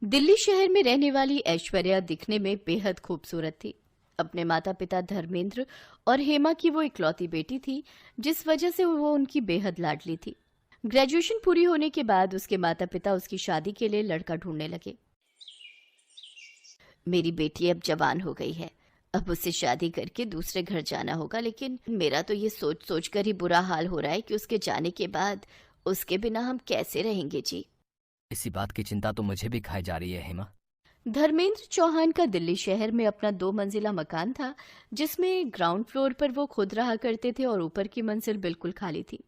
दिल्ली शहर में रहने वाली ऐश्वर्या दिखने में बेहद खूबसूरत थी। अपने माता पिता धर्मेंद्र और हेमा की वो इकलौती बेटी थी, जिस वजह से वो उनकी बेहद लाडली थी। ग्रेजुएशन पूरी होने के बाद उसके माता पिता उसकी शादी के लिए लड़का ढूंढने लगे। मेरी बेटी अब जवान हो गई है, अब उसे शादी करके दूसरे घर जाना होगा, लेकिन मेरा तो ये सोच सोच कर ही बुरा हाल हो रहा है कि उसके जाने के बाद उसके बिना हम कैसे रहेंगे जी। इसी बात की चिंता तो मुझे भी खाई जा रही है हेमा। धर्मेंद्र चौहान का दिल्ली शहर में अपना 2 मंजिला मकान था, जिसमें ग्राउंड फ्लोर पर वो खुद रहा करते थे और ऊपर की मंजिल बिल्कुल खाली थी।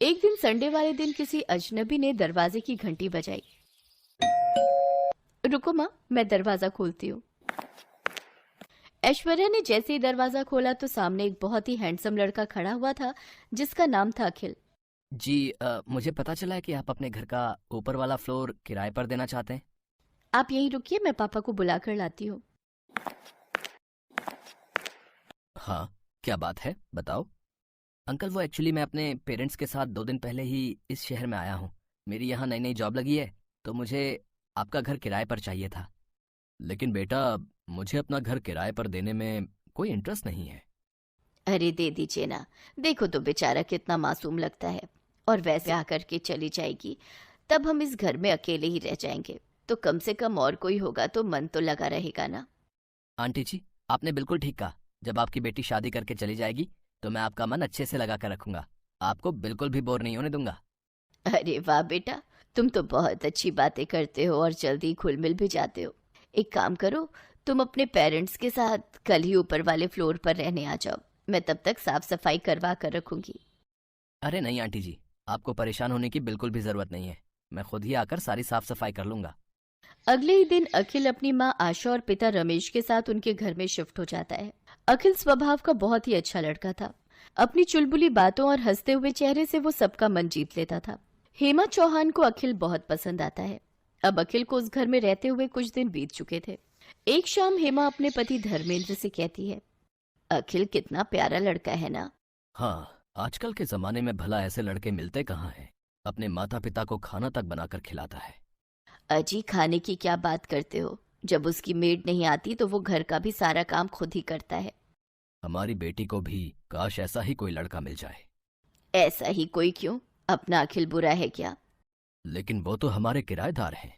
एक दिन संडे वाले दिन किसी अजनबी ने दरवाजे की घंटी बजाई। रुको माँ, मैं दरवाजा खोलती हूँ। ऐश्वर्या ने जैसे ही दरवाजा खोला तो सामने एक बहुत ही हैंडसम लड़का खड़ा हुआ था, जिसका नाम था अखिल। जी मुझे पता चला है कि आप अपने घर का ऊपर वाला फ्लोर किराए पर देना चाहते हैं। आप यहीं रुकिए, मैं पापा को बुलाकर लाती हूँ। हाँ, क्या बात है बताओ। अंकल वो एक्चुअली मैं अपने पेरेंट्स के साथ 2 दिन पहले ही इस शहर में आया हूँ। मेरी यहाँ नई नई जॉब लगी है, तो मुझे आपका घर किराए पर चाहिए था। लेकिन बेटा, मुझे अपना घर किराए पर देने में कोई इंटरेस्ट नहीं है। अरे दे दीजिए ना, देखो तो बेचारा कितना मासूम लगता है। और वैसे आकर के चली जाएगी, तब हम इस घर में अकेले ही रह जाएंगे, तो कम से कम और कोई होगा तो मन तो लगा रहेगा ना। आंटी जी, आपने बिल्कुल ठीक कहा। जब आपकी बेटी शादी करके चली जाएगी तो मैं आपका मन अच्छे से लगा कर रखूंगा। आपको बिल्कुल भी बोर नहीं होने दूंगा। अरे वाह बेटा, तुम तो बहुत अच्छी बातें करते हो और जल्दी घुल मिल भी जाते हो। एक काम करो, तुम अपने पेरेंट्स के साथ कल ही ऊपर वाले फ्लोर पर रहने आ जाओ। मैं तब तक साफ सफाई करवा कर रखूंगी। अरे नहीं आंटी जी, आपको परेशान होने की बिल्कुल भी ज़रूरत नहीं है। मैं खुद ही आकर सारी साफ सफाई कर लूंगा। अगले ही दिन अखिल अपनी माँ आशा और पिता रमेश के साथ उनके घर में शिफ्ट हो जाता है। अखिल स्वभाव का बहुत ही अच्छा लड़का था। अपनी चुलबुली बातों और हंसते हुए चेहरे से वो सबका मन जीत लेता था। हेमा चौहान को अखिल बहुत पसंद आता है। अब अखिल को उस घर में रहते हुए कुछ दिन बीत चुके थे। एक शाम हेमा अपने पति धर्मेंद्र से कहती है, अखिल कितना प्यारा लड़का है ना। हाँ, आजकल के ज़माने में भला ऐसे लड़के मिलते कहाँ हैं। अपने माता पिता को खाना तक बनाकर खिलाता है। अजी खाने की क्या बात करते हो, जब उसकी मेड नहीं आती तो वो घर का भी सारा काम खुद ही करता है। हमारी बेटी को भी काश ऐसा ही कोई लड़का मिल जाए। ऐसा ही कोई क्यों, अपना अखिल बुरा है क्या। लेकिन वो तो हमारे किराएदार हैं।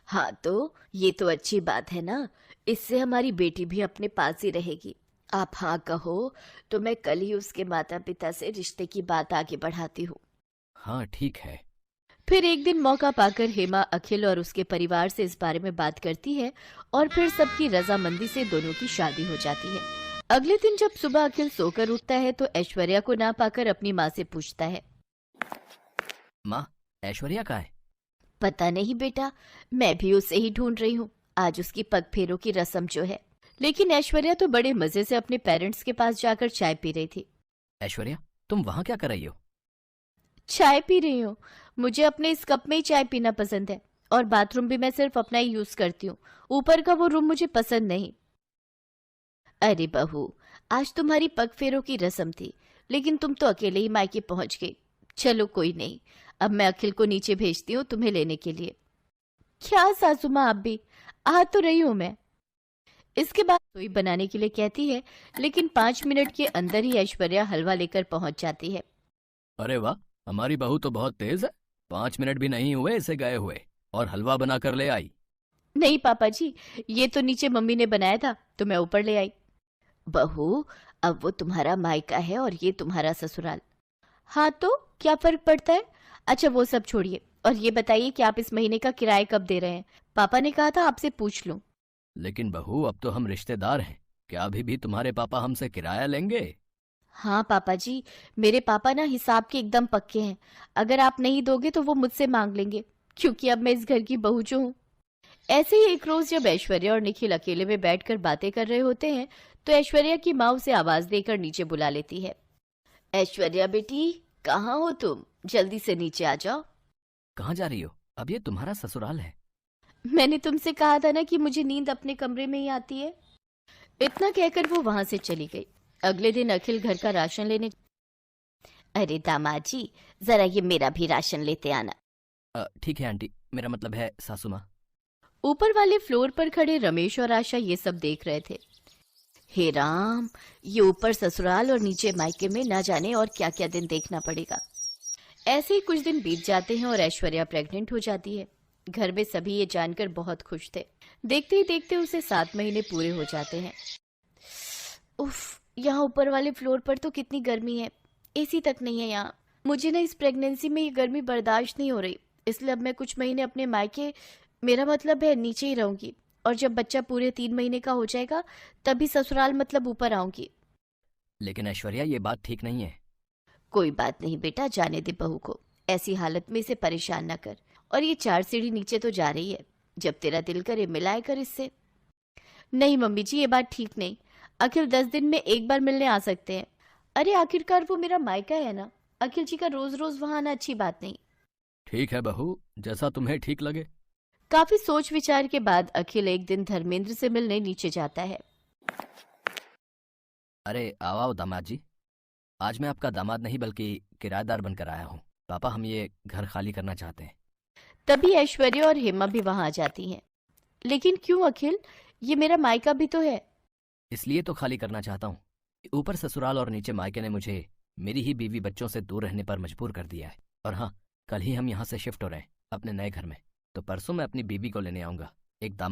हाँ तो ये तो अच्छी बात है ना, इससे हमारी बेटी भी अपने पास ही रहेगी। आप हाँ कहो तो मैं कल ही उसके माता पिता से रिश्ते की बात आगे बढ़ाती हूँ। हाँ ठीक है। फिर एक दिन मौका पाकर हेमा अखिल और उसके परिवार से इस बारे में बात करती है और फिर सबकी रजामंदी से दोनों की शादी हो जाती है। अगले दिन जब सुबह अखिल सोकर उठता है तो ऐश्वर्या को ना पाकर अपनी माँ से पूछता है, माँ, ऐश्वर्या कहाँ है? पता नहीं बेटा, मैं भी उसे ही ढूंढ रही हूँ। आज उसकी पग फेरों की रस्म जो है। लेकिन ऐश्वर्या तो बड़े मजे से अपने पेरेंट्स के पास जाकर चाय पी रही थी। ऐश्वर्या, तुम वहाँ क्या कर रही हो? चाय पी रही हूँ, मुझे अपने इस कप में ही चाय पीना पसंद है। और बाथरूम भी मैं सिर्फ अपना ही यूज करती हूँ, ऊपर का वो रूम मुझे पसंद नहीं। अरे बहू, आज तुम्हारी पग फेरों की रस्म थी, लेकिन तुम तो अकेले ही मायके पहुंच गई। चलो कोई नहीं, अब मैं अखिल को नीचे भेजती हूँ तुम्हें लेने के लिए। क्या सासू माँ, आप भी आ तो रही हूँ मैं। इसके बाद रसोई बनाने के लिए कहती है, लेकिन 5 मिनट के अंदर ही ऐश्वर्या हलवा लेकर पहुंच जाती है। अरे वाह, हमारी बहू तो बहुत तेज है। 5 मिनट भी नहीं हुए इसे गए हुए और हलवा बना कर ले आई। नहीं पापा जी, ये तो नीचे मम्मी ने बनाया था तो मैं ऊपर ले आई। बहू, अब वो तुम्हारा मायका है और ये तुम्हारा ससुराल। हाँ तो क्या फर्क पड़ता है। अच्छा वो सब छोड़िए और ये बताइए कि आप इस महीने का किराया कब दे रहे हैं। पापा ने कहा था आपसे पूछ लूं। लेकिन बहू, अब तो हम रिश्तेदार हैं। क्या अभी भी तुम्हारे पापा हमसे किराया लेंगे? हाँ पापा जी, मेरे पापा ना हिसाब के एकदम पक्के हैं। अगर आप नहीं दोगे तो वो मुझसे मांग लेंगे, क्योंकि अब मैं इस घर की बहू जो हूँ। ऐसे ही एक रोज जब ऐश्वर्या और निखिल अकेले में बैठकर बातें कर रहे होते हैं, तो ऐश्वर्या की माँ उसे आवाज देकर नीचे बुला लेती है। ऐश्वर्या बेटी, कहाँ हो तुम, जल्दी से नीचे आ जाओ। कहाँ जा रही हो? अब ये तुम्हारा ससुराल है। मैंने तुमसे कहा था ना कि मुझे नींद अपने कमरे में ही आती है। इतना कहकर वो वहां से चली गई। अगले दिन अखिल घर का राशन लेने। अरे दामाद जी, जरा ये मेरा भी राशन लेते आना। ठीक है आंटी, मेरा मतलब है सासू माँ। ऊपर वाले फ्लोर पर खड़े रमेश और आशा ये सब देख रहे थे। हे राम, ये ऊपर ससुराल और नीचे मायके में ना जाने और क्या क्या दिन देखना पड़ेगा। ऐसे ही कुछ दिन बीत जाते हैं और ऐश्वर्या प्रेग्नेंट हो जाती है। घर में सभी ये जानकर बहुत खुश थे। देखते ही देखते उसे 7 महीने पूरे हो जाते हैं। उफ, यहाँ ऊपर वाले फ्लोर पर तो कितनी गर्मी है, एसी तक नहीं है यहाँ। मुझे ना इस प्रेगनेंसी में ये गर्मी बर्दाश्त नहीं हो रही, इसलिए अब मैं कुछ महीने अपने मायके, मेरा मतलब है नीचे ही रहूंगी, और जब बच्चा पूरे 3 महीने का हो जाएगा तभी ससुराल मतलब ऊपर आऊंगी। लेकिन ऐश्वर्या, ये बात ठीक नहीं है। कोई बात नहीं बेटा, जाने दे बहू को, ऐसी हालत में इसे परेशान ना कर। और ये 4 सीढ़ी नीचे तो जा रही है, जब तेरा दिल करे मिलाए कर इससे। नहीं मम्मी जी, ये बात ठीक नहीं। अखिल 10 दिन में एक बार मिलने आ सकते हैं। अरे आखिरकार वो मेरा मायका है ना, अखिल जी का रोज रोज वहां आना अच्छी बात नहीं। ठीक है बहू, जैसा तुम्हें ठीक लगे। काफी सोच विचार के बाद अखिल एक दिन धर्मेंद्र से मिलने नीचे जाता है। अरे आओ आओ दामाद जी, आज मैं आपका दामाद नहीं बल्कि किराएदार बनकर आया हूँ। पापा, हम ये घर खाली करना चाहते हैं। तभी ऐश्वर्या और हेमा भी वहां आ जाती हैं। लेकिन क्यों अखिल, ये मेरा मायका भी तो है। इसलिए तो खाली करना चाहता हूँ। ऊपर ससुराल और नीचे मायके ने मुझे मेरी ही बीवी बच्चों से दूर रहने पर मजबूर कर दिया है। और हाँ, कल ही हम यहाँ से शिफ्ट हो रहे हैं अपने नए घर में, तो परसों मैं अपनी बीवी को लेने आऊँगा। एक दामाद